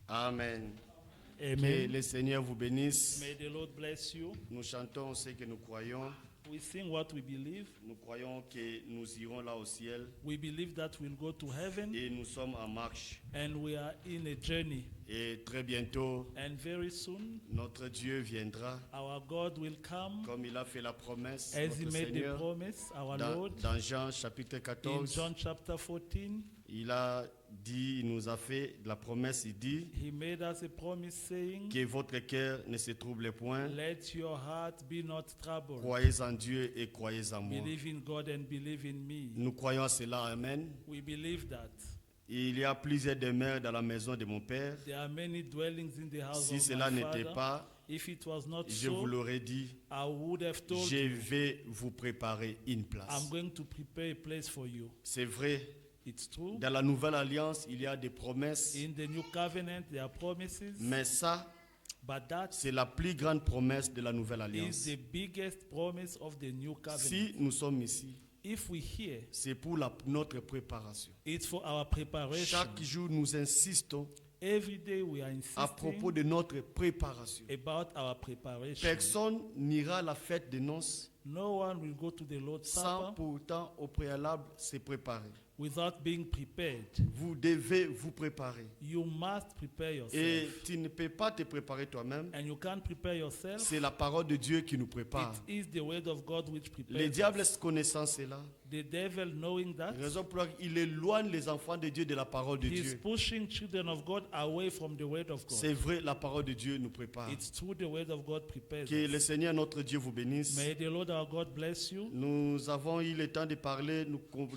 Amen. Amen. Que le Seigneur vous bénisse. May the Lord bless you. Nous chantons ce que nous croyons. We sing what we believe. Nous croyons que nous irons là au ciel. We believe that we'll go to heaven. Et nous sommes en marche. And we are in a journey. Et très bientôt, And very soon, notre Dieu viendra. our God will come. Comme il a fait la promesse, As he notre made the Seigneur, promise, our dans, Lord. dans Jean chapitre In 14, John chapter 14, il a dit, il nous a fait la promesse, il dit he made us a promise saying, que votre cœur ne se trouble point. let your heart be not troubled. Croyez en Dieu et croyez en moi. Believe in God and believe in me. Nous croyons à cela, amen. We believe that. Il y a plusieurs demeures dans la maison de mon père. There are many dwellings in the house Si of cela my n'était father. pas, If it was not je vous so, l'aurais dit, I would have told je you, vais vous préparer une place. I'm going to prepare a place for you. C'est vrai, It's true. dans la nouvelle alliance, il y a des promesses, In the new covenant, there are promises, mais ça, but that c'est la plus grande promesse de la nouvelle is alliance. the biggest promise of the new covenant. Si nous sommes ici, If we hear, c'est pour notre préparation. it's for our preparation. Chaque jour, nous insistons Every day we are à propos insisting de notre préparation. about our preparation. Personne n'ira à la fête de noces No one will go to the Lord's sans Supper pourtant au préalable se préparer. without being prepared. Vous devez vous préparer. You must prepare yourself. Et tu ne peux pas te préparer toi-même. And you can't prepare yourself. C'est la parole de Dieu qui nous prépare. It is the word of God which Le prepares diable us. est connaissant cela. The devil, knowing that, Raison pour laquelle il éloigne les enfants de Dieu de la parole de he's Dieu. pushing children of God away from the word of God. C'est vrai, la parole de Dieu nous prépare. It's true the word of God prepares Que le us. Seigneur notre Dieu vous bénisse. May the Lord our God bless you. Nous avons eu le temps de parler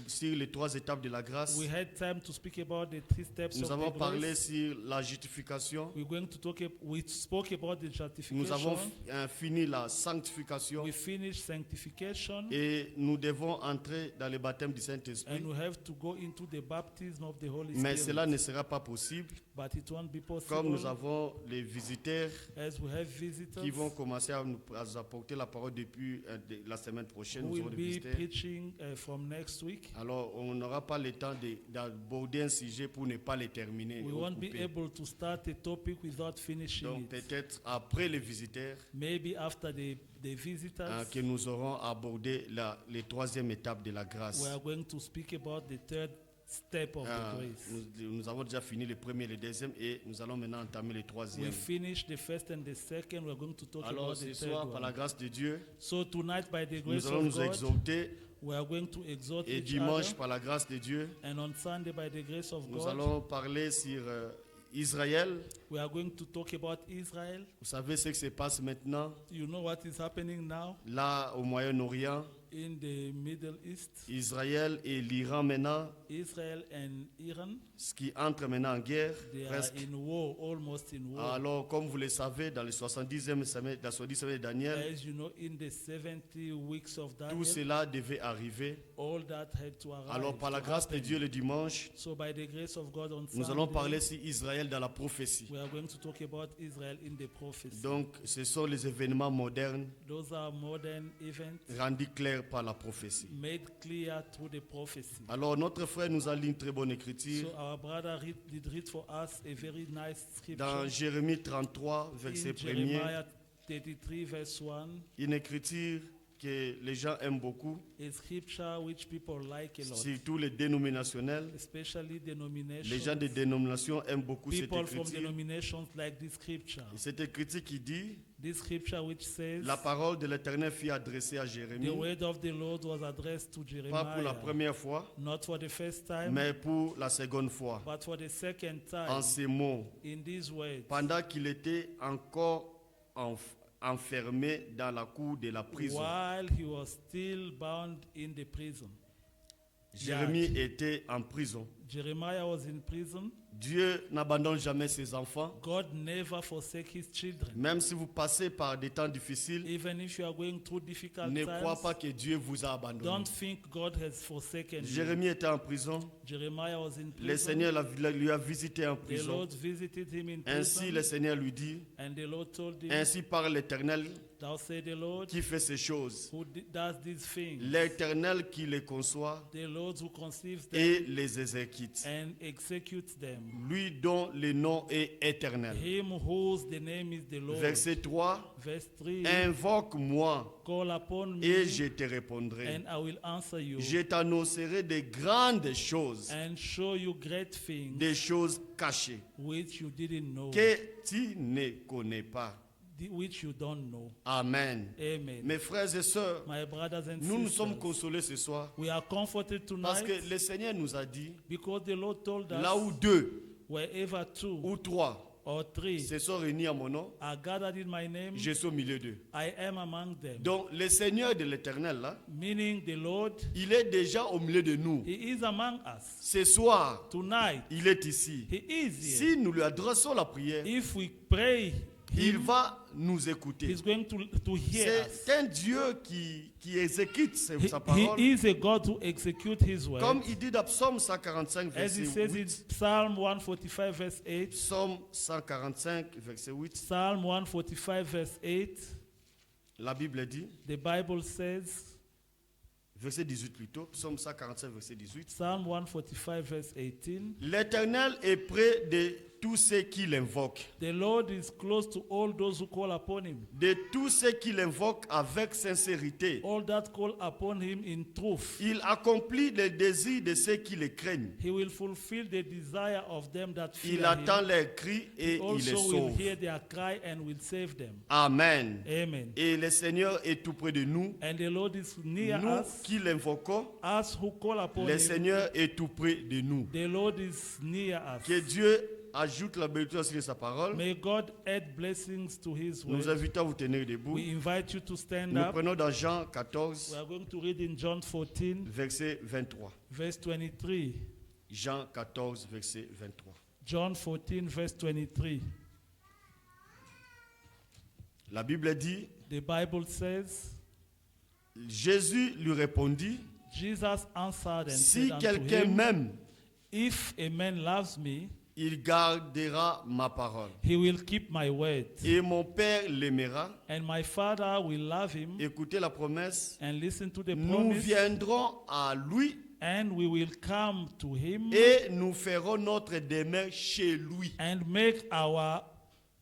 sur les 3 étapes étapes de la grâce. We had time to speak about the 3 steps Nous of avons the parlé grace. sur la justification. We're going to talk. We spoke about the Nous avons justification. fini la sanctification. We finished sanctification, Et nous devons entrer dans le baptême du Saint-Esprit. and we have to go into the baptism of the Holy Mais cela Spirit. ne sera pas possible But it won't be comme nous possible avons les visiteurs as we have visitors qui vont commencer à nous apporter la parole depuis la semaine prochaine. who Nous will aurons des be visiteurs. preaching from next week. Alors, on n'aura pas le temps d'aborder un sujet pour ne pas le terminer. We ou won't be couper. able to start a topic without finishing Donc, it. peut-être après les visiteurs, Maybe after the visitors, que nous aurons abordé les troisième étape de la grâce. we are going to speak about the 3rd step of the grace. Nous avons déjà fini le premier et le deuxième et nous allons maintenant entamer le We troisième. finished the first and the second. We're going to talk Alors, about ce the soir, 3rd par la one. grâce de Dieu, So tonight, by the grace nous allons of nous God, exhorter we are going to exhort et each dimanche, other. par la grâce de Dieu, And on Sunday, by the grace of nous God, allons parler sur Israël. we are going to talk about Israel. Vous savez ce qui se passe maintenant, You know what is happening now là au Moyen-Orient, in the Middle East? Israël et l'Iran maintenant, Israel and Iran, ce qui entre maintenant en guerre, they presque. are in war, almost in war. Alors, comme vous le savez, dans le 70e semaine, dans la 70e semaine de Daniel, As you know, in the 70 weeks of tout Daniel, cela devait arriver. all that had to arrive. Alors, par la to grâce de happen. Dieu, le dimanche, So by the grace of God on nous allons Sunday, parler sur Israël dans la prophétie. we are going to talk about Israel in the prophecy. Donc, ce sont les événements modernes Those are modern events rendus clairs par la prophétie. made clear through the prophecy. Alors, notre frère nous a lu une très bonne écriture So our brother did read for us a very nice dans scripture Jérémie 33, verset in 1er. Jeremiah 33 verse 1, Une écriture que les gens aiment beaucoup, a scripture which people like a lot, surtout les dénominationnels. especially Les gens denominations. des dénominations aiment beaucoup cette People from écriture. denominations like this scripture. Et cette écriture qui dit, This scripture which says, la parole de l'Éternel fut adressée à the Jérémie, word of the Lord was addressed to pas pour la Jeremiah, première fois, not for the first time, mais pour la seconde fois, but for the second en time, ces mots, in these words, pendant qu'il était encore enfermé dans la cour de la prison. while he was still bound in the prison. Jérémie était en prison. Jeremiah was in prison. Dieu n'abandonne jamais ses enfants. God never forsake his children. Même si vous passez par des temps difficiles, Even if you are going through difficult ne crois times, pas que Dieu vous a abandonné. don't think God has forsaken you. Jérémie était en prison. Jeremiah was in Le prison. Seigneur lui a visité en The prison. Lord visited him in Ainsi, prison, le Seigneur lui dit, and the Lord told him, ainsi parle l'Éternel thou say the Lord, qui fait ces choses. who does these things, L'Éternel qui les conçoit the Lord who conceives them et les exécute. and executes them, Lui dont le nom est éternel. him whose the name is the Lord. Verset 3, Verse 3, invoque-moi call upon me, et je te répondrai. and I will answer you, Je t'annoncerai de grandes choses, and show you great things des choses cachées which you didn't know, que tu ne connais pas. which you don't know. Amen. Amen. Mes frères et sœurs, My brothers and nous nous sisters, sommes consolés ce soir we are comforted parce tonight que le Seigneur nous a dit, because the Lord told us, là où deux wherever 2 ou trois or 3 se sont réunis à mon nom, are gathered in my name, je suis au milieu d'eux. I am among them. Donc le Seigneur de l'Éternel, là, Meaning the Lord, il est déjà au milieu de nous. He is among us. Ce soir, Tonight, il est ici. He is here. Si nous lui adressons la prière, If we pray, il va nous écouter. He's going to hear us. C'est un Dieu qui exécute sa He parole. is a God who executes His word. Comme il dit dans Psaume 145, As He verset says in 8. Psalm 145 verse 8, Psaume 145, verset 8. Psalm 145 verse 8, La Bible dit, the Bible says, verset 18 plutôt, Psaume 145, verset 18. Psalm 145 verse 18, L'Éternel est près de tous ceux qui l'invoquent, the Lord is close to all those who call upon Him, de tous ceux qui l'invoquent avec sincérité. all that call upon Him in truth. Il accomplit les désirs de ceux qui le craignent. He will fulfill the desire of them that Il fear attend Him. leurs cris et He il les also will sauve. hear their cry and will save them. Amen. Amen. Et le Seigneur est tout près de nous. And the Lord is near Nous us, qui l'invoquons, us who call upon le Him. Seigneur est tout près de nous. The Lord is near us. Que Dieu ajoute la bénédiction sur sa parole. May God add blessings to His Nous word. invitons à vous tenir debout. We invite you to stand Nous up. prenons dans Jean We 14, are going to read in John 14, verset 23. verse 23. Jean 14, verset 23. John 14, verse 23. La Bible dit, The Bible says, Jésus lui répondit, Jesus answered and si said unto quelqu'un him, m'aime, If a man loves me, il gardera ma parole. he will keep my word. Et mon Père l'aimera. And my Father will love him. Écoutez la promesse. And listen to the Nous promise. viendrons à lui And we will come to him et nous ferons notre demeure chez lui. and make our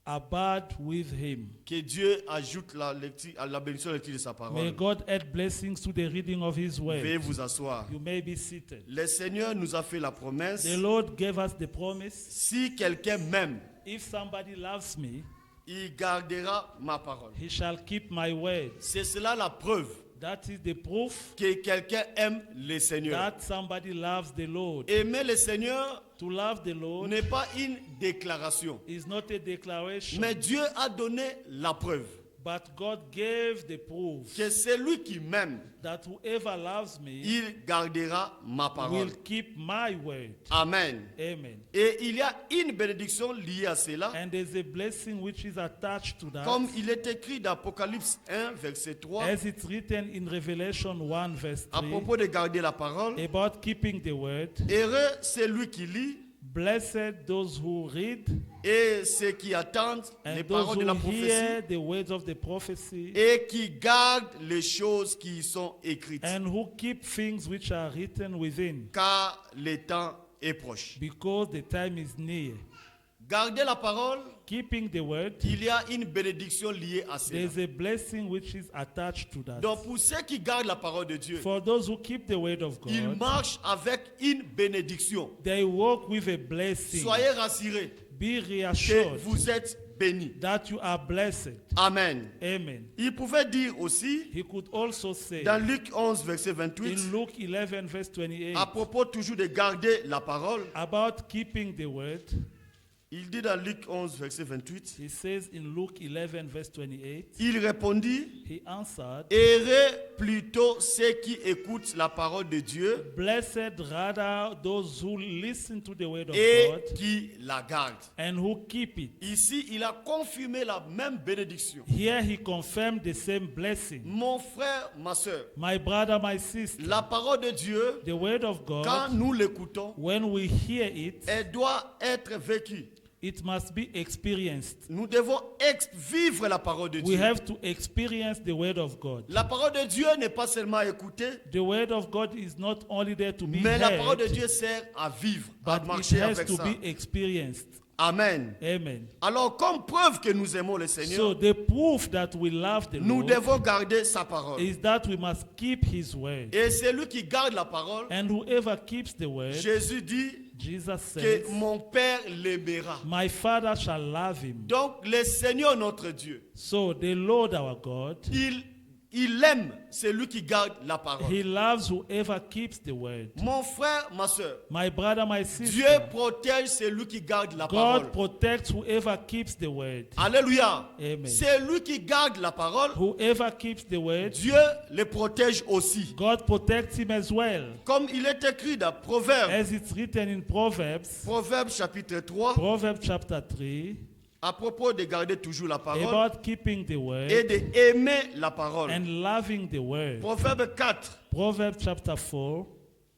abode with him. Que Dieu ajoute la bénédiction à la lecture de sa May parole. God add blessings to the reading of his Veuillez word. vous asseoir. You may be seated. Le Seigneur nous a fait la promesse. The Lord gave us the promise. Si quelqu'un m'aime, If somebody loves me, il gardera ma parole. he shall keep my word. C'est cela la preuve That is the proof que quelqu'un aime le Seigneur. that somebody loves the Lord. Aimer le Seigneur To love the Lord n'est pas une déclaration, is not a declaration, mais Dieu a donné la preuve but God gave the proof que celui qui m'aime, that whoever loves me il gardera ma parole. will keep my word. Amen. Amen. Et il y a une bénédiction liée à cela, And there's a blessing which is attached to that. comme il est écrit dans Apocalypse 1, verset 3, As it's written in Revelation 1 verse à 3 propos de garder la parole. about keeping the word. Heureux celui qui lit Blessed those who read et ceux qui attendent les and those paroles de la who prophétie hear the words of the prophecy et qui gardent les choses qui y sont écrites, and who keep things which are written within, car le temps est proche. because the time is near. Garder la parole, Keeping the word, il y a une bénédiction liée à cela. there's a blessing which is attached to that. Donc pour ceux qui gardent la parole de Dieu, For those who keep the word of ils God, marchent avec une bénédiction. they walk with a blessing. Soyez rassurés Be que reassured vous êtes bénis. that you are blessed. Amen. Amen. Il pouvait dire aussi, He could also say dans Luc 11, verset 28, in Luke 11 verse 28 à propos toujours de garder la parole, about keeping the word. il dit dans Luc 11, verset 28, He says in Luke 11 verse 28, il répondit, he answered, heureux plutôt ceux qui écoutent la parole de Dieu Blessed rather those who listen to the word of et God qui la gardent. and who keep it. Ici, il a confirmé la même bénédiction. Here he confirmed the same blessing. Mon frère, ma soeur, My brother, my sister, la parole de Dieu, the word of quand God, nous l'écoutons, when we hear it, elle doit être vécue. it must be experienced. Nous devons vivre la parole de We Dieu. have to experience the word of God. La parole de Dieu n'est pas seulement écoutée, The word of God is not only there to be mais la parole de heard, Dieu sert à vivre, à but it marcher has avec to ça. be experienced. Amen. Amen. Alors, comme preuve que nous aimons le So Seigneur, the proof that we love the nous Lord devons garder sa parole. is that we must keep his word. Et celui qui garde la parole, And whoever keeps the word, Jésus dit Jesus que says, mon Père l'aimera. my Father shall love him. Donc, le Seigneur notre Dieu, So the Lord our God, il aime celui qui garde la parole. he loves whoever keeps the word. Mon frère, ma soeur, My brother, my Dieu sister, protège celui qui garde la parole. God protects whoever keeps the word. Alléluia. Amen. Celui qui garde la parole, Whoever keeps the word, Dieu le protège aussi. God protects him as well. Comme il est écrit dans Proverbes, As it's written in Proverbs, Proverbes chapitre 3, Proverbs chapter 3, à propos de garder toujours la parole about keeping the et word d'aimer la parole. and loving the word. Proverbe 4, Proverbs chapter 4,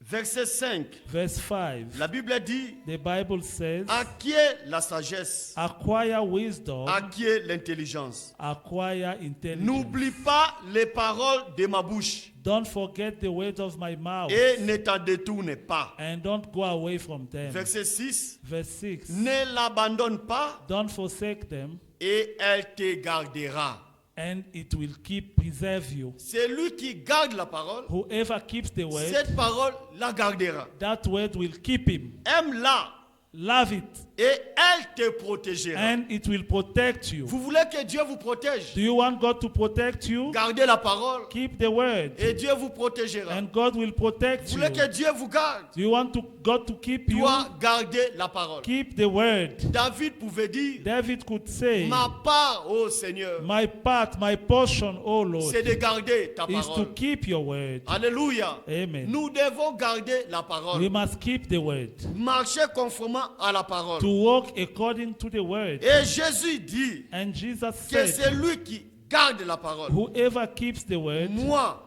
verset 5, verse 5. la Bible dit, The Bible says, acquiert la sagesse, acquire wisdom, acquiert l'intelligence. acquire intelligence. N'oublie pas les paroles de ma bouche Don't forget the words of my mouth et ne t'en détourne pas. and don't go away from them. Verset 6, Verse 6. ne l'abandonne pas Don't forsake them et elle te gardera. and it will preserve you. Celui qui garde la parole, Whoever keeps the word, cette parole la gardera. that word will keep him. Aime-la Love it Et elle te protégera. and it will protect you. Vous voulez que Dieu vous protège? Do you want God to protect you? Gardez la parole Keep the word, et Dieu vous protégera. and God will protect Vous you. voulez que Dieu vous garde? Do you want God to keep you? Toi, gardez la parole. Keep the word. David pouvait dire, David could say, ma part, ô Seigneur, my part, my portion, O Lord, c'est de garder ta is to parole. keep your word. Alléluia. Amen. Nous devons garder la We parole. must keep the word. Marcher conformément à la parole. To walk according to the word. Et Jésus dit And Jesus que said, c'est lui qui garde la parole. whoever keeps the word, Moi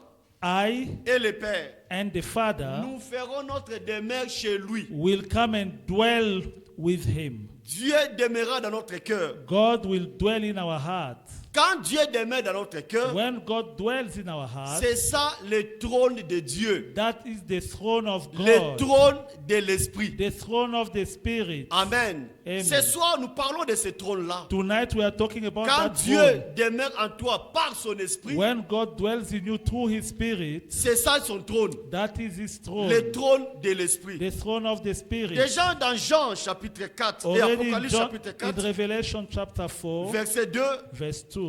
I et le Père, and the Father nous ferons notre demeure chez lui. will come and dwell with him. Dieu demeurera dans notre cœur. God will dwell in our hearts. Quand Dieu demeure dans notre cœur, When God dwells in our hearts, c'est ça le trône de Dieu. that is the throne of Le God, trône de l'Esprit. the throne of the Spirit. Amen. Amen. Ce soir, nous parlons de ce trône-là. Tonight we are talking about Quand that Dieu throne. demeure en toi par son esprit, When God dwells in you through his Spirit, c'est ça son trône. that is his throne, Le trône de l'Esprit. the throne of the Spirit. Déjà dans Jean chapitre 4 et Already in, Apocalypse John, chapitre in 4, Revelation chapter 4, verset 2, verse 2,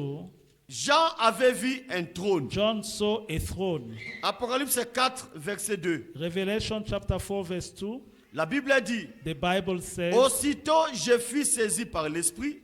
Jean avait vu un trône. John saw a throne. Apocalypse 4, verset 2. Revelation chapter 4, verse 2, La Bible dit, the Bible says, aussitôt je fus saisi par l'Esprit,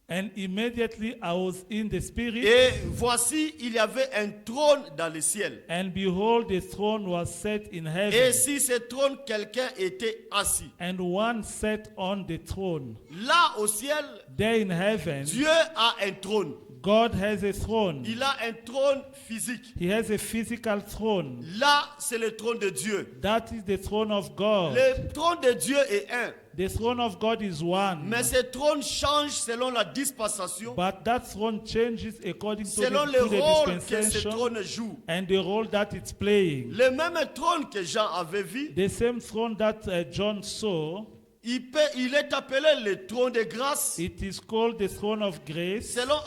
and immediately I was in the Spirit, et voici, il y avait un trône dans le ciel. and behold, the throne was set in Et heaven, sur ce trône, quelqu'un était assis. and one sat on the throne. Là au ciel, There in heaven, Dieu a un trône. God has a throne. Il a un trône physique. He has a physical throne. Là, c'est le trône de Dieu. That is the throne of God. Le trône de Dieu est un. The throne of God is one. Mais ce trône change selon la dispensation, But that throne changes according to selon the, le to the rôle que ce dispensation trône joue. and the role that it's playing. Le même trône que Jean avait vu, The same throne that John saw, il est appelé le trône de grâce. it is called the throne of grace, Selon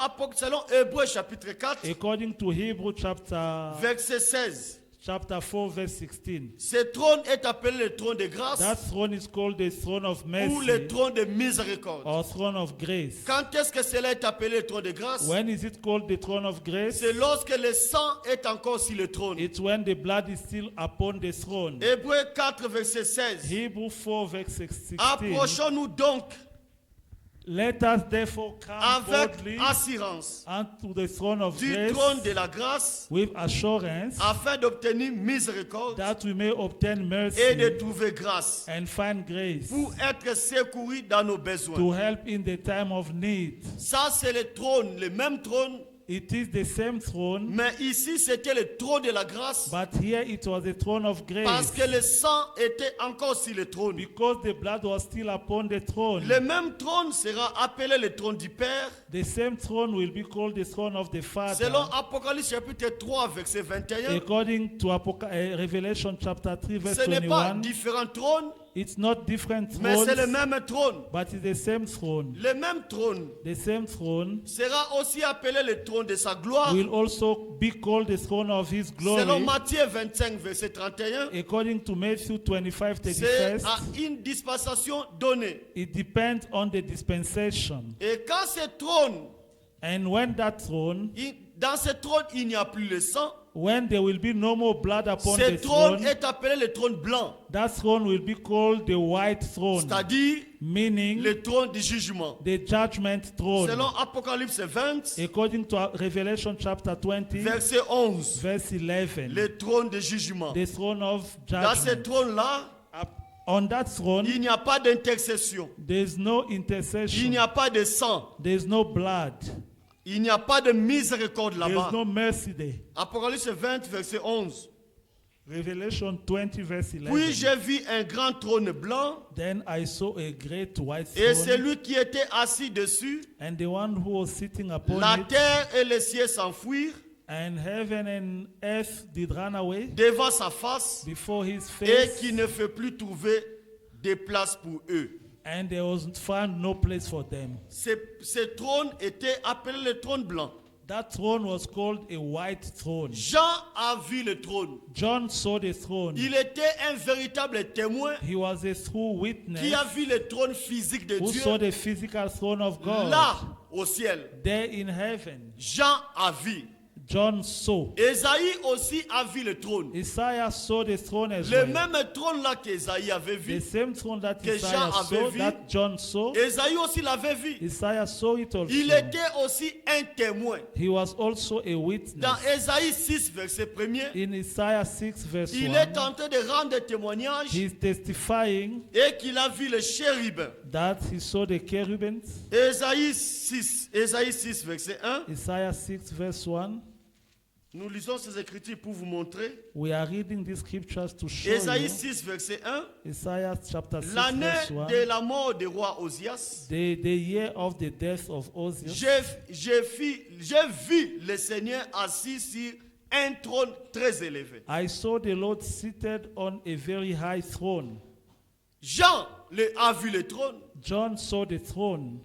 Hébreux chapitre 4, according to Hebrew chapter verset 16. 4, verse 16. Ce trône est appelé le trône de grâce That throne is called the throne of ou le mercy trône de miséricorde. or throne of grace. Quand est-ce que cela est appelé le trône de grâce? When is it called the throne of grace? C'est lorsque le sang est encore sur le trône. It's when the blood is still upon the throne. Hébreux 4, verset 16. Hebrew 4, verse 16. Approchons-nous donc Let us therefore come avec boldly assurance unto the throne of du grace trône de la grâce with assurance afin d'obtenir miséricorde that we may obtain et de mercy trouver grâce and find grace pour être secourus dans nos to besoins. help in the time of need. Ça, c'est le trône, le même trône, It is the same throne, mais ici, c'était le trône de la grâce but here it was the throne of parce grace que le sang était encore sur le trône. because the blood was still upon the throne. Le même trône sera appelé le trône du Père, The same throne will be called the throne of the selon Father, Apocalypse chapitre 3, verset 21. according to Revelation chapter 3, verse Ce n'est pas 21. différents trônes, It's not different mais c'est le thrones, même trône. but it's the same throne. Le même trône The same throne sera aussi appelé le trône de sa gloire, will also be called the throne of his selon glory, Matthieu 25, verset 31. according to Matthew 25, C'est 31. à une dispensation donnée. It depends on the dispensation. Et quand ce trône, And when that throne, dans ce trône, il n'y a plus le sang, when there will be no more blood upon ce the trône throne, est appelé le trône blanc, that throne will be called the white throne, c'est-à-dire meaning le trône du jugement. the judgment throne. Selon Apocalypse 20, According to Revelation chapter 20, verset 11, verse 11, le trône de jugement. the throne of Dans ce judgment. trône-là, On that throne, il n'y a pas d'intercession, there's no il intercession, n'y a pas de sang, there's no blood, il n'y a pas de miséricorde there's là-bas. no mercy there. Apocalypse 20, verset 11. Revelation 20, verse Puis 11. j'ai vu un grand trône blanc Then I saw a great white et throne, celui qui était assis dessus. and the one who was sitting upon La it, terre et les cieux s'enfuirent and heaven and earth did run away devant sa face before his et face, qui ne fait plus trouver de place pour eux. and there was found no place for them. Ce trône était appelé le trône blanc. That throne was called a white throne. Jean a vu le trône. John saw the throne. Il était un véritable témoin He was a true qui witness a vu le trône physique de who Dieu saw the physical throne of God là au ciel. there in heaven. Jean a vu. John saw. Ésaïe aussi a vu le trône. Isaiah saw the throne as Le well. même trône là qu'Ésaïe avait The vu, same throne that que Isaiah Jean avait saw, vu. that John saw, Ésaïe aussi l'avait vu. Isaiah saw it also. Il était aussi un témoin. He was also a witness. Dans Ésaïe 6, verset 1er, In Isaiah 6 verse il 1, est en train de rendre témoignage he is testifying et qu'il a vu le chérubin. that he saw the cherubims. Ésaïe 6, verset 1. Isaiah 6 verse 1. Nous lisons ces écritures pour vous montrer. We are reading these scriptures to show Ésaïe you. 6, verset 1. Isaiah chapter 6 L'année verse 1. de la mort du roi Osias, The year of the death of Ozias. j'ai vu le Seigneur assis sur un trône très élevé. I saw the Lord seated on a very high throne. Jean a vu le trône. John saw the throne.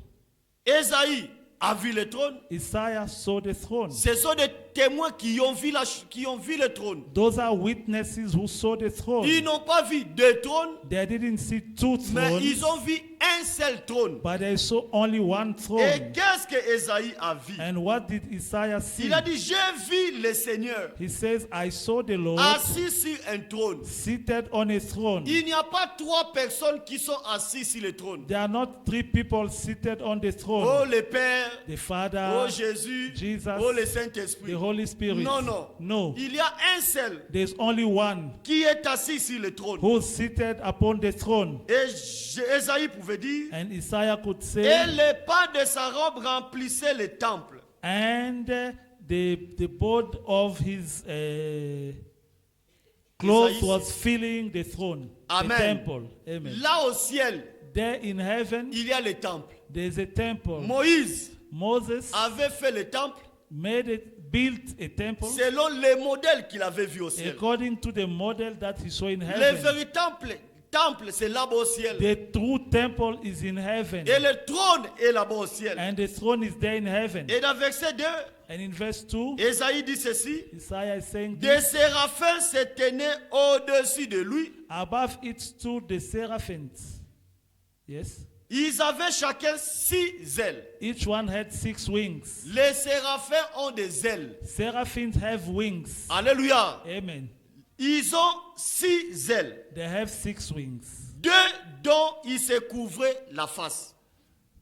Ésaïe a vu le trône. Isaiah saw the throne. Ce sont des témoins qui ont vu le trône. Those are witnesses who saw the throne. Ils n'ont pas vu deux trônes, They didn't see two mais thrones, ils ont vu un seul trône. but they saw only one Et throne. qu'est-ce que Ésaïe a vu? And what did Isaiah see? Il a dit, j'ai vu le Seigneur He says, I saw the Lord assis sur un trône. seated on a throne. Il n'y a pas trois personnes qui sont assises sur le trône. There are not three people seated on the Oh throne. le Père, The Father, oh Jésus, Jesus, oh le Saint-Esprit. the Holy Spirit. Non, non. No. Il y a un seul There's only one qui est assis sur le trône. who's seated upon the throne. Et Ésaïe pouvait dire, And Isaiah could et say, les pas de sa robe remplissaient le temple. and the board of his clothes Isaiah was filling the throne, Amen. the temple. Amen. Là au ciel, There in heaven, il y a le temple. there's a temple. Moïse Moses avait fait le temple built a temple selon les modèles qu'il avait vus au ciel. according to the model that he saw in Le heaven. véritable temple, c'est là-bas au ciel. The true temple is in heaven, Et le trône est là-bas au ciel. and the throne is there in heaven. Et dans verset 2, And in verse 2, Ésaïe dit ceci, Isaiah is saying des this, séraphins se tenaient au-dessus de lui. above it stood the seraphims. Yes. Ils avaient chacun 6 ailes. Each one had 6 wings. Les séraphins ont des ailes. Seraphims have wings. Alléluia. Amen. Ils ont 6 ailes. They have 6 wings. 2 dont ils se couvraient la face.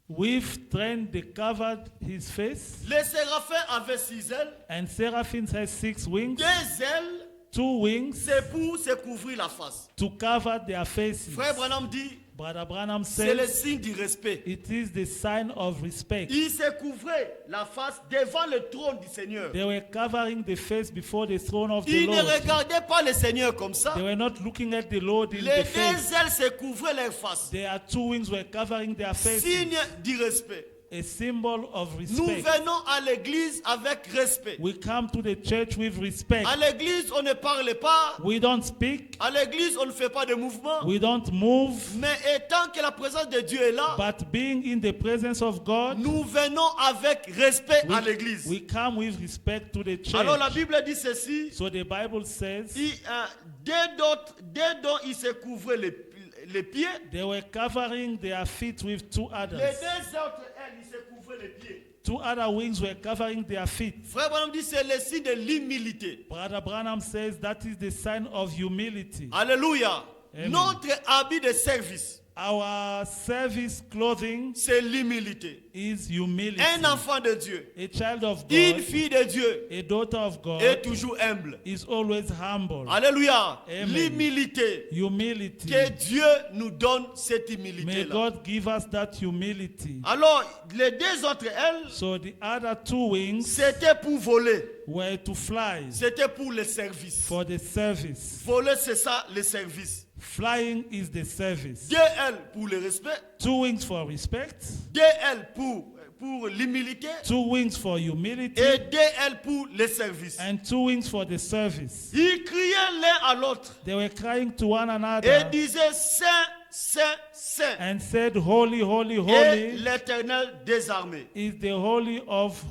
With strength they covered his face, Les séraphins avaient 6 ailes. and seraphims have 6 wings. 2 ailes, 2 wings c'est pour se couvrir la face. to cover their faces. Frère Branham dit, Brother Branham c'est le says signe du respect. it is the sign of respect. Ils se couvraient la face devant le trône du Seigneur. They were covering the face before the throne of the Ils ne Lord. regardaient pas le Seigneur comme ça. They were not looking at the Lord in Les the face. 2 ailes se couvraient leur face. Their 2 wings were covering their faces. Signe du respect. A symbol of Nous respect. venons à l'église avec respect. We come to the church with respect. À l'église, on ne parle pas. We don't speak. À l'église, on ne fait pas de mouvement. We don't move. Mais étant que la présence de Dieu est là, But being in the presence of God, nous venons avec respect à l'église. we come with respect to the church. Alors la Bible dit ceci. So the Bible says Dès dont ils se couvraient les pieds, they were covering their feet with 2 les 2 others. autres ailes, ils se couvraient les pieds. 2 other wings were covering their feet. Frère Branham dit c'est le signe de l'humilité. Brother Branham says that is the sign of humility. Alléluia. Amen. Notre habit de service, Our service clothing c'est l'humilité. is humility. Un enfant de Dieu, A child of une God, fille de Dieu a daughter of God, est toujours humble. is always humble. Alléluia. Amen. L'humilité. Humility. Que Dieu nous donne cette May humilité-là. God give us that humility. Alors, les 2 autres ailes, So the other 2 wings c'était pour voler. were to fly C'était pour le service. for the service. Voler, c'est ça, le service. Flying is the service. 2 ailes pour le respect. 2 wings for respect, 2 ailes pour l'humilité. 2 wings for humility, Et 2 ailes pour le service. and 2 wings for the service. Ils criaient l'un à l'autre They were crying to one et another disaient Saint, Saint, Saint and said, Holy, holy, est holy l'Éternel des armées. is the holy of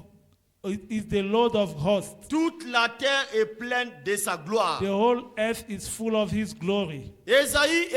is the Lord of hosts. Toute la terre est pleine de sa gloire. The whole earth is full of his glory. Ésaïe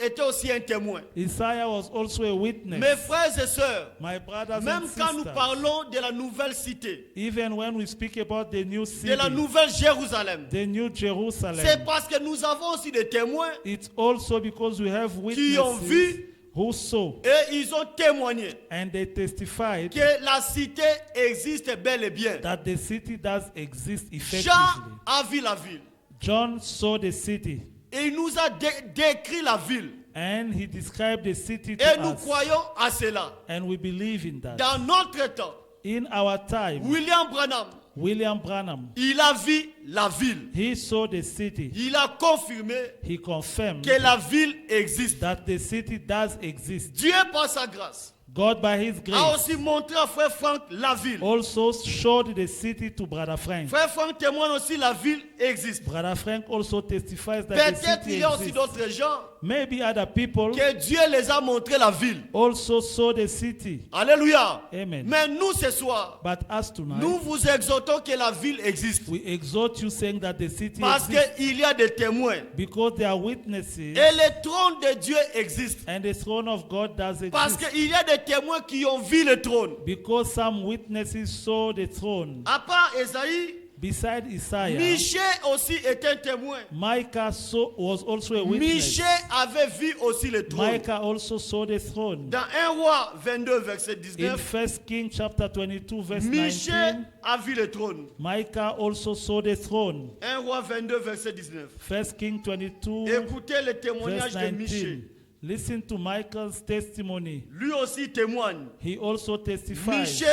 était aussi un témoin. Isaiah was also a witness. Mes frères et sœurs, My brothers même and quand nous sisters, parlons de la nouvelle cité, even when we speak about the new city, de la nouvelle Jérusalem, the new c'est Jerusalem, parce que nous avons aussi des témoins it's also because we have qui ont witnesses vu who saw et ils ont témoigné and they testified que la cité existe bel et bien. that the city does exist effectively. Jean a vu la ville John saw the city et il nous a décrit la ville and he described the city to et nous us, croyons à cela. and we believe in that. Dans notre temps, In our time, William Branham, William Branham, il a vu la ville. he saw the city. Il a confirmé He confirmed que la ville existe. that the city does exist. Dieu, par sa grâce, God, by his a grace, aussi montré à Frère Franck la ville. also showed the city to Brother Frank. Frère Franck témoigne aussi la ville existe. Brother Frank also testifies that the Peut-être city il y a aussi exists. d'autres gens Maybe other people que Dieu les a montré la ville. also saw the city. Alléluia. Amen. Mais nous ce soir, But us tonight, nous vous exhortons que la ville existe. we exhort you saying that the city Parce exists qu'il y a des témoins. because there are witnesses Et le trône de Dieu existe. and the throne of God does Parce exist. qu'il y a des témoins qui ont vu le trône. Because some witnesses saw the throne. À part Esaïe, Beside Isaiah, Michée aussi est un témoin. Micah was also a witness. Michée avait vu aussi le trône. Micah also saw the throne. Dans 1 Roi 22, verset In 19, 1 Kings chapter 22, verse Michée 19, a vu le trône. Micah also saw the throne. 1 Roi 22, verset 19. 1 Kings 22, Écoutez le verse témoignage de Michée. 19. Listen to Micah's testimony. Lui aussi témoigne. He also testifies. Michée,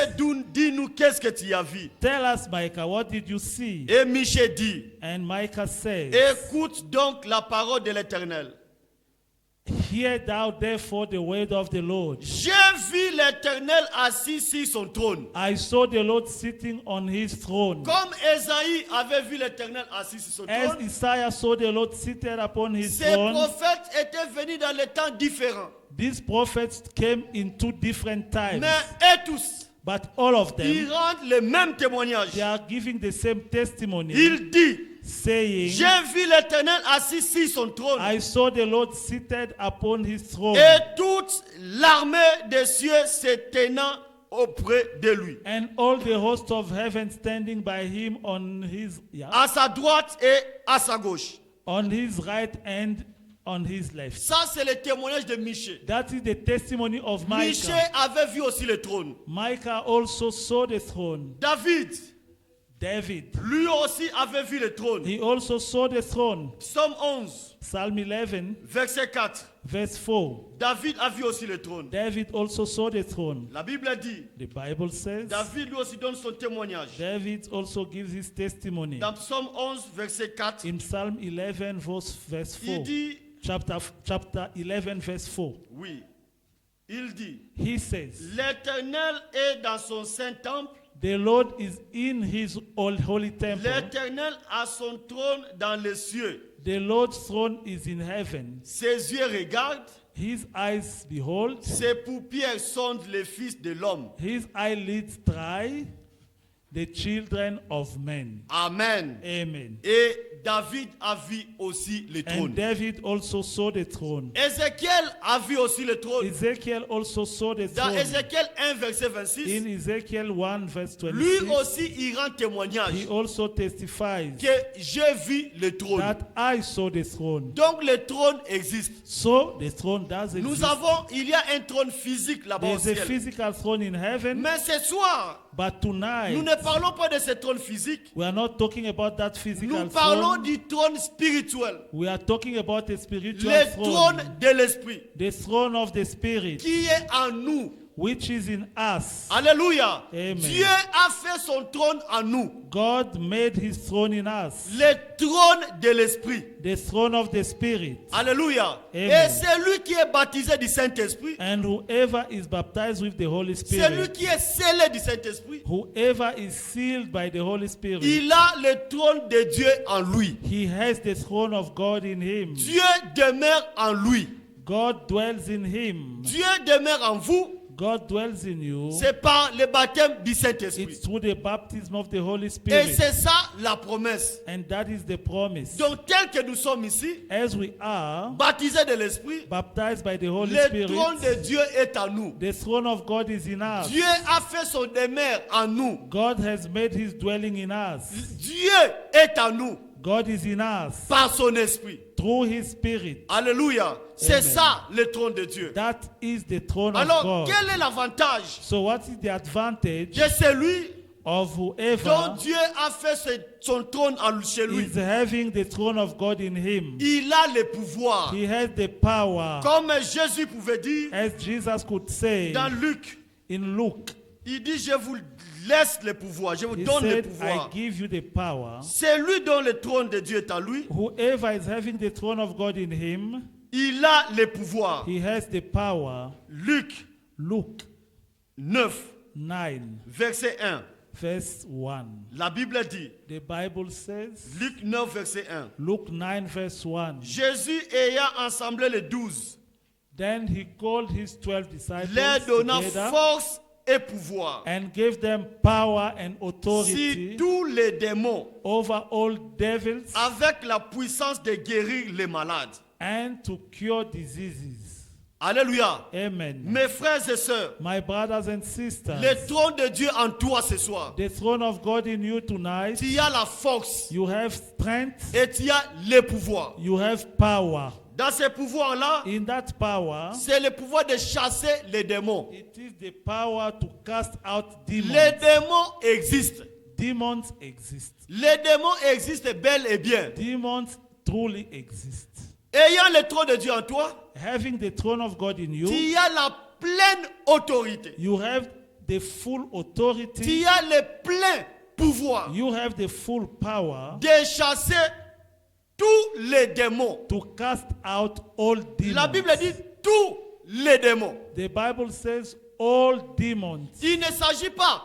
dis-nous qu'est-ce que tu as vu. Tell us, Micah, what did you see? Et Michée dit, And Micah says, écoute donc la parole de l'Éternel. Hear thou therefore the word of the Lord. J'ai vu l'Éternel assis sur son trône. I saw the Lord sitting on his throne. Comme Esaïe avait vu l'Éternel assis sur son As trône, Isaiah saw the Lord seated upon his ces throne, prophètes étaient venus dans les temps différents. these prophets came in two different times. Mais eux tous, But all of ils them, rendent le même témoignage. they are giving the same testimony, Il dit, saying, j'ai vu l'Éternel assis sur son trône. I saw the Lord seated upon his throne, Et toute l'armée des cieux se tenant auprès de lui. and all the host of heaven standing by him on his À sa droite et à sa gauche. right and on his left. Ça, c'est le témoignage de Michée. That is the testimony of Michée Micah. avait vu aussi le trône. Micah also saw the throne. David, David, lui aussi avait vu le trône. he also saw the throne. Psaume 11, Psalm 11, verset 4. verse 4. David a vu aussi le trône. David also saw the throne. La Bible dit, The Bible says David lui aussi donne son témoignage. David also gives his testimony. Dans Psaume 11, verset 4, In Psalm 11, verse 4. il dit, Chapter 11, verse 4. oui, il dit, He says, l'Éternel est dans son saint temple, the Lord is in his holy temple. l'Éternel a son trône dans les cieux. The Lord's throne is in heaven. Ses yeux regardent, His eyes behold. ses paupières sondent les fils de l'homme. His eyelids try the children of men. Amen. Amen. Et David a vu aussi le And trône. David also saw the throne. Ézéchiel a vu aussi le trône. Ezekiel also saw the Dans throne. Ézéchiel 1, verset 26, In Ezekiel 1, verse lui 26, aussi il rend témoignage he also testifies que j'ai vu le trône. that I saw the throne. Donc le trône existe. So the throne does Nous exist. avons, il y a un trône physique là-bas au There's a ciel. physical throne in heaven, Mais ce soir, but tonight nous ne parlons pas de ce trône physique. we are not talking about that physical Nous parlons throne. du trône spirituel. We are talking about a spiritual Le throne, trône de l'esprit the throne of the Spirit, qui est en nous. which is in us. Alléluia. Amen. Dieu a fait son trône en nous. God made his throne in us, Le trône de l'esprit. the throne of the Spirit. Alléluia. Amen. Et celui qui est baptisé du Saint-Esprit, And whoever is baptized with the Holy celui Spirit, qui est scellé du Saint-Esprit, whoever is sealed by the Holy Spirit, il a le trône de Dieu en lui. he has the throne of God in him. Dieu demeure en lui. God dwells in him. Dieu demeure en vous. God dwells in you. c'est par le baptême du Saint-Esprit. It's through the baptism of the Holy Et Spirit. c'est ça la promesse. And that is the promise. Donc tel que nous sommes ici, As we are baptisés de l'Esprit, baptized by the Holy le trône Spirit, de Dieu est en nous. the throne of God is in us. Dieu a fait son demeure en nous. God has made his dwelling in us. Dieu est en nous God is in us par son esprit. through his Spirit. Alléluia. C'est Amen. ça le trône de Dieu. That is the throne of Alors, God. quel est l'avantage So what is the advantage de celui of whoever dont Dieu a fait son trône chez lui? is having the throne of God in him? Il a le pouvoir. He has the power. Comme Jésus pouvait dire As Jesus could say dans Luc, in Luke, il dit, je vous laisse le pouvoir, je vous he donne le said, I pouvoir. give you the power. C'est lui dont le trône de Dieu est en lui. Whoever is having the throne of God in him, Il a le pouvoir. he has the power. Luc Luke 9, 9, verset 1. verse 1. La Bible dit, The Bible says, Luc 9, verset 1. Luke 9, verse 1. Jésus ayant assemblé les 12, Then he called his 12 disciples leur donnant together force et pouvoir and gave them power and sur authority tous les démons, over all devils avec la puissance de guérir les malades. and to cure diseases. Alléluia. Amen. Mes frères et sœurs, My brothers and sisters, le trône de Dieu en toi ce soir, the throne of God in you tonight, tu as la force you have strength, et tu as le pouvoir. you have power. Dans ce pouvoir-là, In that power, c'est le pouvoir de chasser les démons. it is the power to cast out demons. Les démons existent. Demons exist. Les démons existent bel et bien. Demons truly exist. Ayant le trône de Dieu en toi, Having the throne of God in you, tu as la pleine autorité. you have the full Tu authority, as le plein pouvoir you have the full power de chasser tous les démons. to cast out all demons. La Bible dit tous les démons. The Bible says all demons. Il ne s'agit pas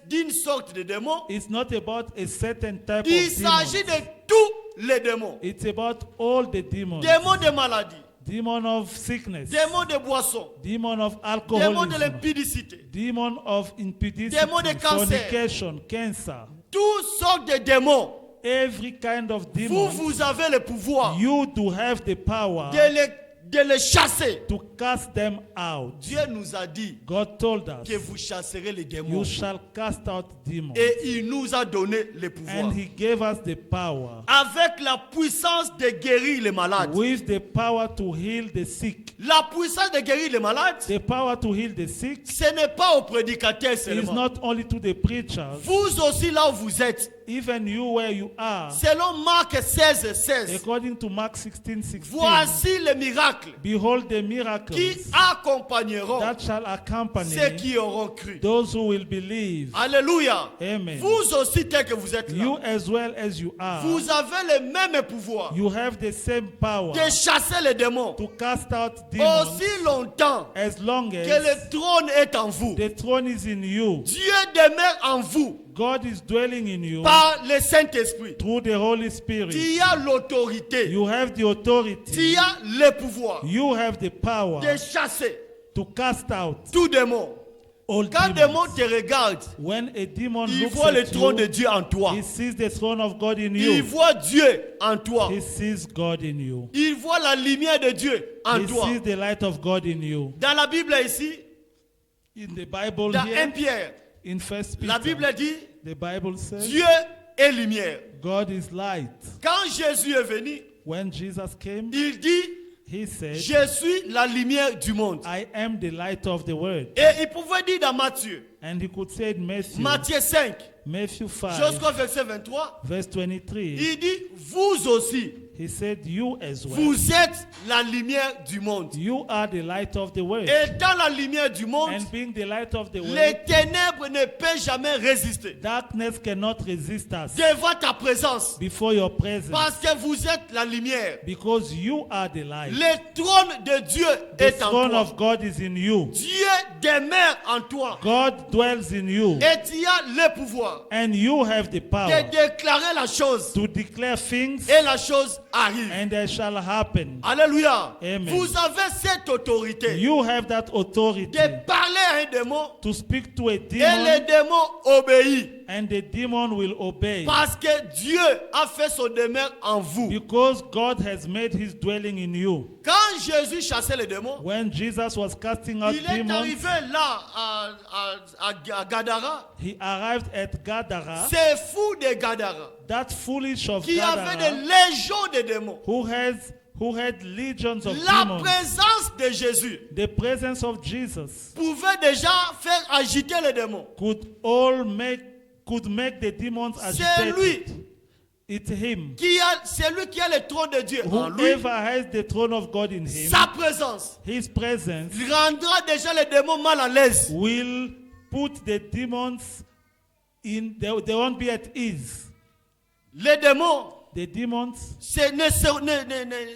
d'une sorte de démon. It's not about a certain type Il of s'agit demon. de tous les démons. It's about all the demons. Démons de maladie, Demon of sickness, démons de boisson, demon of démons de alcoholism, l'impudicité, demon of impudicity, Démon de cancer. fornication, cancer, toutes sortes de démons. every kind of Vous, demon. vous avez le pouvoir You do have the power de les chasser. to cast them out. Dieu nous a dit God told us, que vous chasserez les démons. you shall cast out demons. Et il nous a donné le pouvoir. And he gave us the power, Avec la puissance de guérir les malades. with the power to heal the sick. La puissance de guérir les malades, The power to heal the sick ce n'est pas aux prédicateurs is seulement. not only to the preachers, Vous aussi là où vous êtes. even you where you are. Selon Marc 16, 16. According to Mark 16, 16, Voici les miracles behold the qui miracles accompagneront that shall accompany ceux qui auront cru. those who will believe. Alléluia. Amen. Vous aussi tel que vous êtes là. You as well as you are, Vous avez le même pouvoir you have the same power de chasser les démons to cast out demons aussi longtemps as long que as le trône est en vous. the throne is in you. Dieu demeure en vous God is dwelling in you par le Saint-Esprit. through the Holy Spirit. Tu as l'autorité, You have the authority, tu as le pouvoir you have the power de chasser to cast out tout démon. all Quand un demons. démon te regarde, When a demon il looks voit le at trône de you, Dieu en toi. he sees the throne of God in Il you. voit Dieu en toi. He sees God in you. Il voit la lumière de Dieu en He toi. sees the light of God in you. Dans la Bible ici, In the Bible dans 1 here, Pierre, in First la Peter, Bible dit the Bible says Dieu est lumière. God is light. Quand Jésus est venu, When Jesus came, il dit he said, je suis la lumière du monde. I am the light of the world. Et il pouvait dire dans Matthieu, And he could say in Matthew, Matthieu 5, Matthew 5, jusqu'au verset 23, verse 23, il dit vous aussi, he said, you as well. vous êtes la lumière du monde. You are the light of the world. Et dans la lumière du monde, And being the light of the les world, ténèbres ne peuvent jamais résister darkness cannot resist us devant ta présence. before your presence. Parce que vous êtes la lumière. Because you are the light. Le trône de Dieu The est en throne toi. of God is in you. Dieu demeure en toi. God dwells in you. Et tu as le pouvoir And you have the de power déclarer la chose. to declare things Et la chose arrive. and it shall happen. Alléluia. Amen. Vous avez cette autorité You have that authority de parler à un démon to speak to a et demon, le démon obéit. and the demon will obey. Parce que Dieu a fait son demeure en vous. Because God has made his dwelling in you. Quand Jésus chassait les démons, When Jesus was casting out il est demons, arrivé là à Gadara. he arrived at Gadara, C'est fou de Gadara that foolish of qui avait des Gadara, légions de démons. who had legions of La demons. présence de Jésus The presence of Jesus pouvait déjà faire agiter les démons. could make the demons C'est lui agitated. It's him. c'est lui qui a le trône de Dieu en lui. Whoever has the throne of God in him, Sa présence his presence rendra déjà les démons mal à l'aise. will put the demons in, they won't be at ease. Les démons, The demons,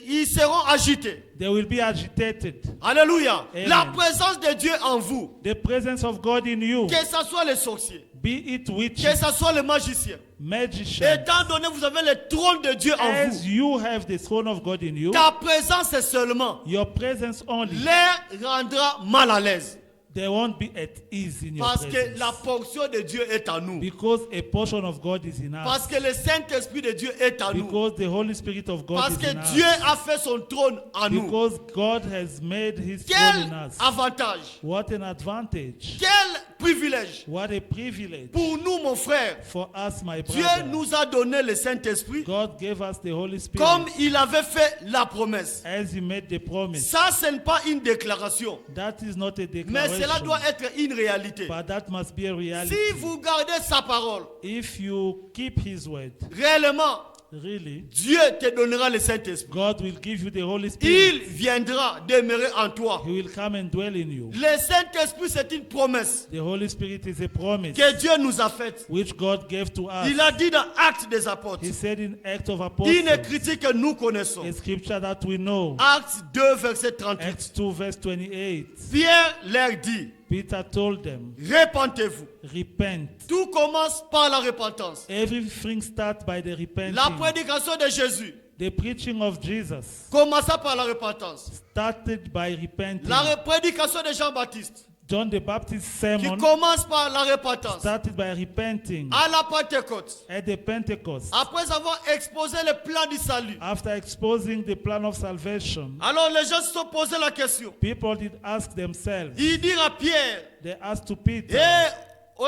ils seront agités. they will be agitated. Alléluia. Amen. La présence de Dieu en vous, The presence of God in you, que ce soit les sorciers, be it witches, que ce soit les magiciens, magicians, étant donné que vous avez le trône de Dieu en as vous, you have the throne of God in you, ta présence est seulement your presence only, les rendra mal à l'aise. they won't be at ease in your Parce que presence. la portion de Dieu est en nous. Because a portion of God is in us. Parce que le Saint-Esprit de Dieu est en nous. Because the Holy Spirit of God Parce is que in Dieu us. a fait son trône en nous. Because God has made his throne Quel in us. avantage, What an advantage. quel privilège What a privilege pour nous, mon frère. for us, my Dieu brother. nous a donné le Saint-Esprit God gave us the Holy Spirit comme il avait fait la promesse. as he made the promise. Ça, ce n'est pas une déclaration, That is not a mais cela declaration, doit être une réalité. but that must be a reality. Si vous gardez sa parole, If you keep his word, réellement, really, Dieu te donnera le Saint-Esprit. God will give you the Holy Spirit. Il viendra demeurer en toi. He will come and dwell in you. Le Saint-Esprit, c'est une promesse The Holy Spirit is a promise que Dieu nous a faite. which God gave to us. Il a dit dans Actes des Apôtres, He said in Acts of une Apostles, écriture que nous connaissons. a scripture that we know, Actes 2, verset 38. Acts 2 verse 28, Pierre leur dit, Peter told them, répentez-vous. repent. Tout commence par la repentance. Everything starts by the La repenting. prédication de Jésus The preaching of Jesus commença par la repentance. started by repenting. La prédication de Jean-Baptiste John the Baptist's qui sermon commence par la repentance. started by repenting À la Pentecôte, at the Pentecost. après avoir exposé le plan du salut, After exposing the plan of salvation, alors les gens se sont posé la question. people did ask themselves, Ils dirent à Pierre they asked to Peter et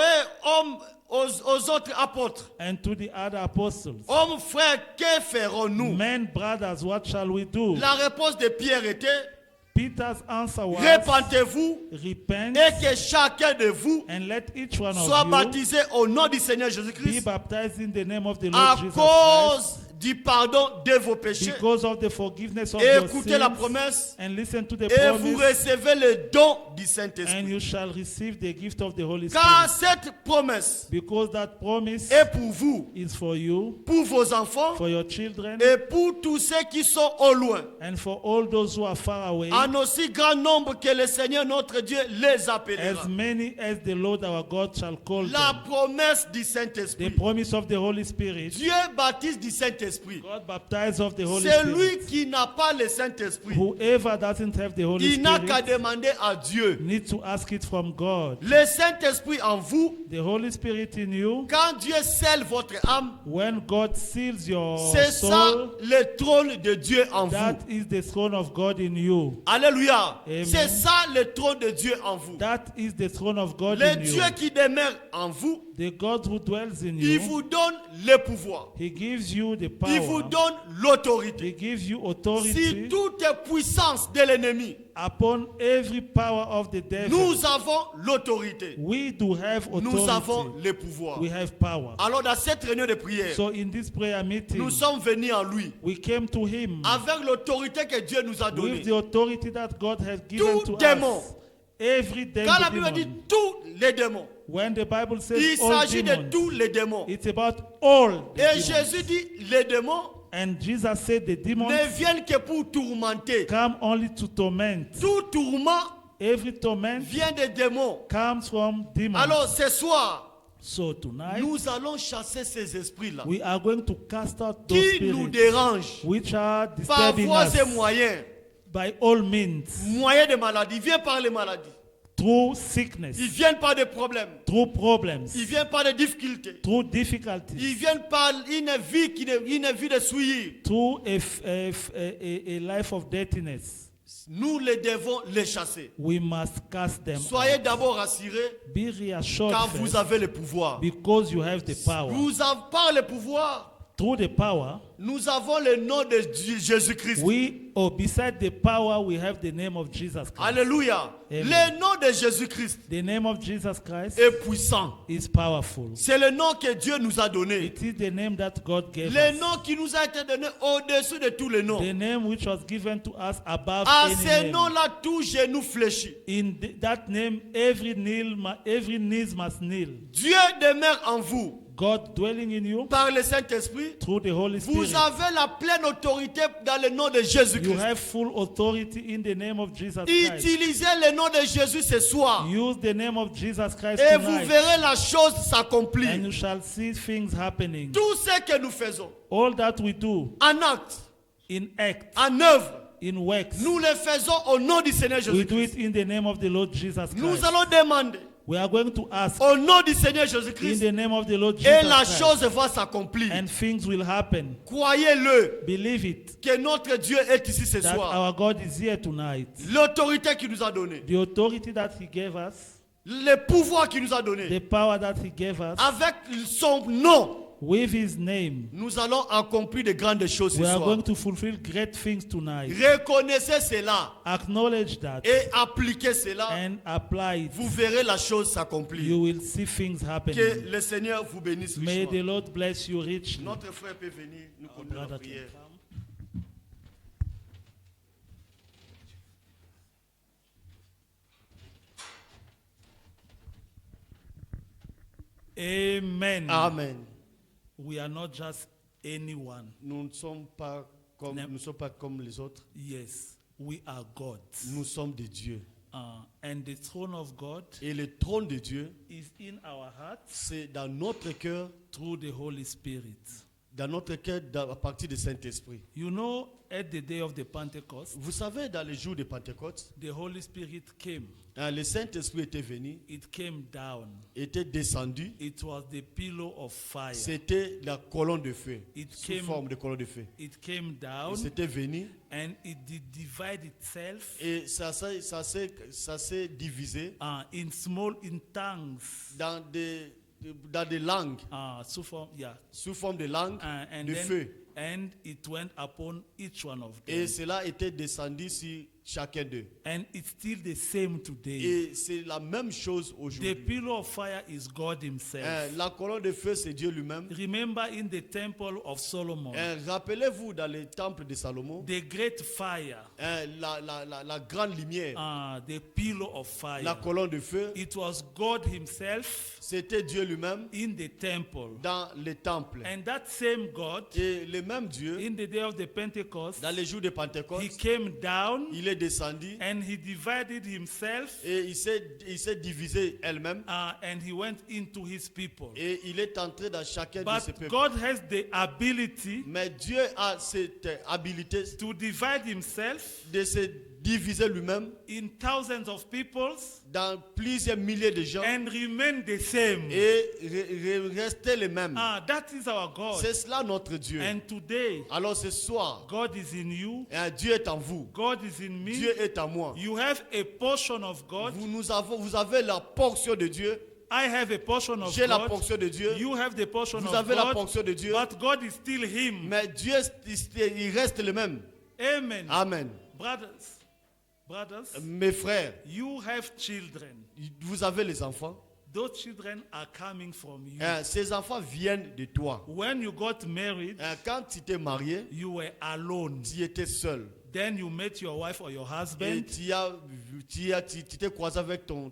hommes aux autres apôtres, and to the other apostles, hommes frères, que ferons-nous? men, brothers, what shall we do? La réponse de Pierre était, Peter's answer was, répentez-vous repent et que chacun de vous and let each one soit of you baptisé au nom du Seigneur be Jésus-Christ baptized in the name of the à Lord Jesus Christ cause du pardon de vos péchés. because of the forgiveness of your Écoutez la sins, promesse and listen to the et vous promise, recevez le don du and Saint-Esprit. you shall receive the gift of the Holy Car Spirit. cette promesse Because that promise est pour vous, is for you, pour vos enfants for your children, et pour tous ceux qui sont au loin, and for all those who are far away, en aussi grand nombre que le Seigneur notre Dieu les appellera. as many as the Lord our God shall call La them. promesse du The Saint-Esprit. promise of the Holy Spirit, Dieu baptise du Saint-Esprit. God baptized of the Holy Celui Spirit. qui n'a pas le Saint-Esprit, Whoever doesn't have the Holy il n'a qu'à Spirit demander à Dieu. needs to ask it from God. Le Saint-Esprit en vous, The Holy Spirit in you, quand Dieu scelle votre âme, when God seals your c'est ça soul, le trône de Dieu en vous. that is the throne of God in you. Alléluia. Amen. C'est ça le trône de Dieu en vous. That is the throne of God Le in Dieu you. qui demeure en vous, The God who dwells in il you, vous donne le pouvoir. He gives you the Il vous power. donne l'autorité. He gives you Si authority toute puissance de l'ennemi, upon every power of the devil. nous avons l'autorité. We do have Nous avons authority. le pouvoir. We have power. Alors dans cette réunion de prière, So in this prayer meeting, nous sommes venus en lui we came to Him avec l'autorité que Dieu nous a donnée. with the authority that God has given Tout to démon. us. Every Quand la Bible demon. dit tous les démons, When the Bible il says all s'agit de demons, tous les démons. it's about all the Et demons. Jésus dit, les démons And Jesus said the demons ne viennent que pour tourmenter. come only to torment. Tout tourment Every torment vient des démons. comes from demons. Alors ce soir, So tonight, nous allons chasser ces esprits-là we are going to cast out those qui nous spirits dérangent which are par disturbing voies et us moyens. by all means, Moyens de maladie. Ils viennent par les maladies. through sickness, Ils viennent par des problèmes. through problems, Ils viennent par des difficultés. through difficulties, Ils viennent par une vie de souillis. through a life of dirtiness. Nous les devons les chasser. We must cast them Soyez out. d'abord rassurés Be reassured car first, vous avez le pouvoir. because you have the power. Vous avez par le pouvoir. Through the power, Nous avons le nom de Jésus-Christ. beside the power, we have the name of Jesus Christ. Alléluia. Amen. Le nom de Jésus-Christ The name of Jesus Christ est puissant. is powerful. C'est le nom que Dieu nous a donné. It is the name that God gave Le us. nom qui nous a été donné au-dessus de tous les noms. The name which was given to us above À any ce name. nom-là, tout genou fléchit. In that name, every knees must kneel. Dieu demeure en vous God dwelling in you par le Saint-Esprit. through the Holy Vous Spirit. avez la pleine autorité dans le nom de You Jésus-Christ. have full authority in the name of Jesus Christ. Utilisez le nom de Jésus ce soir Use the name of Jesus Christ et vous tonight, verrez la chose and s'accomplir. you shall see things happening. Tout ce que nous faisons All that we do en acte, in act, en œuvre, in works, nous le faisons au nom du Seigneur we do Jésus-Christ. it in the name of the Lord Jesus Nous Christ. allons demander We are going to ask au nom du Seigneur in Jésus-Christ the name of the Lord et Jesus la Christ, chose va s'accomplir. and things will happen. Croyez-le Believe it, que notre Dieu est ici ce that soir. our God is here tonight. L'autorité qu'il nous a donnée, The authority that He gave us, le pouvoir qu'il nous a donné, the power that He gave us, avec son nom, with His name, nous allons accomplir de grandes choses ce we are soir. going to fulfill great things tonight. Reconnaissez cela Acknowledge that et appliquez cela. and apply it. Vous verrez la chose s'accomplir. You will see things Que happening. le Seigneur vous bénisse May the richement. Lord bless you richly. Notre frère peut venir nous Our conduire la brother prière. can come. Amen. Amen. We are not just anyone. Nous ne sommes pas comme les autres. Yes, we are gods. Nous sommes des dieux. And the throne of God Et le trône de Dieu, is in our hearts c'est dans notre cœur, through the Holy Spirit. à partir du Saint-Esprit. You know, at the day of the Pentecost, Vous savez, dans les jours de Pentecôte, the Holy Spirit came. le Saint-Esprit était venu, It came down. était descendu. It was the pillar of fire. C'était la colonne de feu, It sous came- forme de colonne de feu. It came Et down c'était venu and it did divide itself et ça s'est divisé in tongues. dans des langues, So from, yeah. sous forme de langues And de then, feu. and it went upon each one of them. Et cela était descendu sur chacun d'eux. And it's still the same today. Et c'est la même chose The aujourd'hui. pillar of fire is God Himself. La colonne de feu, c'est Dieu lui-même. Remember in the temple of Solomon, Rappelez-vous dans le temple de Salomon, the great fire, la grande lumière, the pillar of fire. la colonne de feu, It was God Himself c'était Dieu lui-même in the temple. dans le temple. And that same God, Et le même Dieu, in the day of the Pentecost, dans les jours de He Pentecôte, came down il est descendu and He divided Himself et il s'est divisé elle-même. and He went into His people. Et il est entré dans chacun de ses But peuples. God has the ability Mais Dieu a cette habilité to divide Himself de se diviser lui-même in thousands of peoples dans plusieurs milliers de gens and remain the same. et rester les mêmes. That is our God. C'est cela notre Dieu. And today, Alors ce soir, God is in you. Dieu est en vous. God is in me. Dieu est en moi. You have a portion of God. Vous avez la portion de Dieu. I have a portion of J'ai la God. portion de Dieu. You have the portion Vous of avez la God. portion de Dieu. But God is still Him. Mais Dieu, il reste le même. Amen. Amen. Brothers, Mes frères, you have children. vous avez les enfants. Those children are coming from you. Ces enfants viennent de toi. When you got married, Quand tu t'es marié, you were alone. tu étais seul. Then you met your wife or your et husband, tu t'es croisé avec ton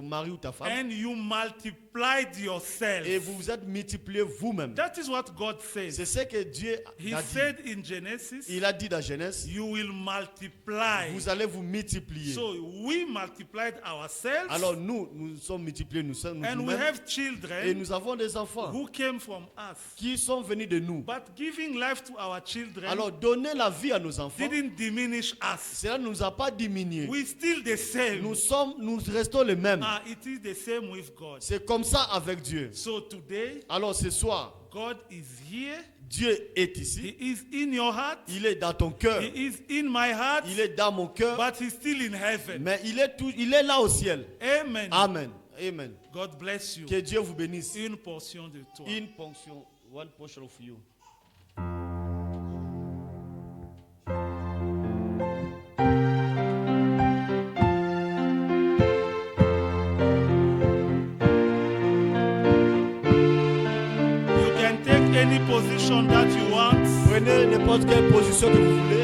mari ou ta femme, and you multiplied et yourself. vous vous êtes multiplié vous-même. That is what God C'est says. ce que Dieu He a dit. said in Genesis, Il a dit dans Genèse, you will multiply. vous allez vous multiplier. So we multiplied ourselves, Alors nous sommes multipliés, nous sommes and we nous-mêmes, have et children nous avons des enfants who came from us. qui sont venus de nous. But giving life to our children Alors donner la vie à nos enfants, didn't diminish us. cela ne nous a pas diminué. We still the same. Nous restons les mêmes. It is the same with God. C'est comme ça avec Dieu. So today, Alors ce soir, God is here. Dieu est He ici. is in your heart. Il est dans ton cœur. He is in my heart. Il est dans mon cœur. But he's still in heaven. Mais il est là au ciel. Amen. Amen. Amen. God bless you. Que Dieu vous bénisse. Une portion de toi. Une portion, one portion of you. You can take any position that you want. Prenez n'importe quelle position que vous voulez.